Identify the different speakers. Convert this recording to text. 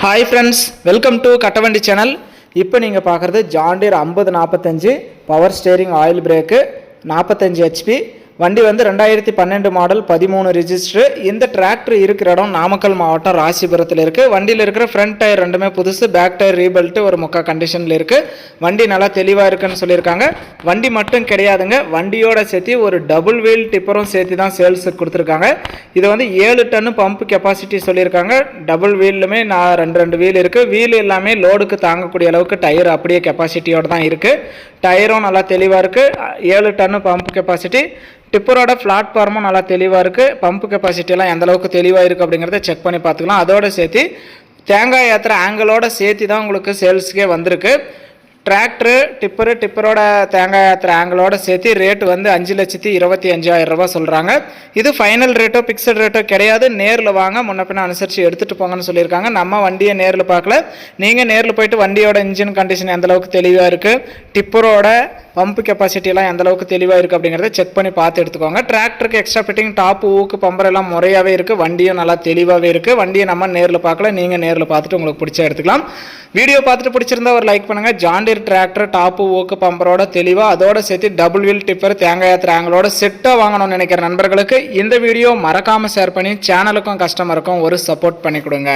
Speaker 1: Hi friends, welcome to Kattavandi channel. இப்போ நீங்க பார்க்கிறது John Deere 5045 power steering oil break 45 HP வண்டி வந்து 2012 மாடல் 13 ரெஜிஸ்டர். இந்த டிராக்டர் இருக்கிற இடம் நாமக்கல் மாவட்டம் ராசிபுரத்தில் இருக்கு. வண்டியில் இருக்கிற ஃப்ரண்ட் டயர் ரெண்டுமே புதுசு, பேக் டயர் ரீபெல்ட் ஒரு முக்கா கண்டிஷன்ல இருக்கு. வண்டி நல்லா தெளிவா இருக்குன்னு சொல்லியிருக்காங்க. வண்டி மட்டும் கிடையாதுங்க, வண்டியோட சேர்த்து ஒரு டபுள் வீல் டிப்பரும் சேர்த்து தான் சேல்ஸுக்கு கொடுத்துருக்காங்க. இது வந்து 7 டன் பம்ப் கெப்பாசிட்டி சொல்லியிருக்காங்க. டபுள் வீல்லுமே ரெண்டு வீல் இருக்கு. வீல் எல்லாமே லோடுக்கு தாங்கக்கூடிய அளவுக்கு டயர் அப்படியே கெப்பாசிட்டியோட தான் இருக்கு. டயரும் நல்லா தெளிவாக இருக்கு. 7 டன் பம்ப் கெப்பாசிட்டி. டிப்பரோட பிளாட்ஃபார்மும் நல்லா தெளிவாக இருக்குது. பம்பு கெப்பாசிட்டியெல்லாம் எந்த அளவுக்கு தெளிவாக இருக்குது அப்படிங்கிறத செக் பண்ணி பார்த்துக்கலாம். அதோடு சேர்த்து தேங்காய் ஏற்றுற ஆங்கிளோட சேர்த்து தான் உங்களுக்கு சேல்ஸுக்கே வந்திருக்கு. டிராக்டரு டிப்பரோட தேங்காய் ஏற்றுற ஆங்கிளோட சேர்த்து ரேட்டு வந்து 5,25,000 ரூபா சொல்கிறாங்க. இது ஃபைனல் ரேட்டோ பிக்சட் ரேட்டோ கிடையாது. நேரில் வாங்க, முன்ன பின்ன அனுசரித்து எடுத்துகிட்டு போங்கன்னு சொல்லியிருக்காங்க. நம்ம வண்டியை நேரில் பார்க்கல, நீங்கள் நேரில் போயிட்டு வண்டியோட இன்ஜின் கண்டிஷன் எந்த அளவுக்கு தெளிவாக இருக்குது, டிப்பரோட பம்பு கெப்பாசிட்டியெல்லாம் எந்த அளவுக்கு தெளிவாக இருக்குது அப்படிங்கிறத செக் பண்ணி பார்த்து எடுத்துக்கோங்க. டிராக்டருக்கு எக்ஸ்ட்ரா ஃபிட்டிங் டாப்பு ஊக்கு பம்பர் எல்லாம் முறையாகவே இருக்குது. வண்டியும் நல்லா தெளிவாகவே இருக்குது. வண்டியை நம்ம நேரில் பார்க்கல, நீங்கள் நேரில் பார்த்துட்டு உங்களுக்கு பிடிச்சா எடுத்துக்கலாம். வீடியோ பார்த்துட்டு பிடிச்சிருந்தா ஒரு லைக் பண்ணுங்கள். ஜான் டீர் டிராக்டர் டாப்பு ஊக்கு பம்பரோட தெளிவாக அதோட சேர்த்து டபுள் வீல் டிப்பர் தேங்காய் ஏற்றுற ஆங்கிளோட செட்டாக வாங்கணும்னு நினைக்கிற நண்பர்களுக்கு இந்த வீடியோ மறக்காமல் ஷேர் பண்ணி சேனலுக்கும் கஸ்டமருக்கும் ஒரு சப்போர்ட் பண்ணி கொடுங்க.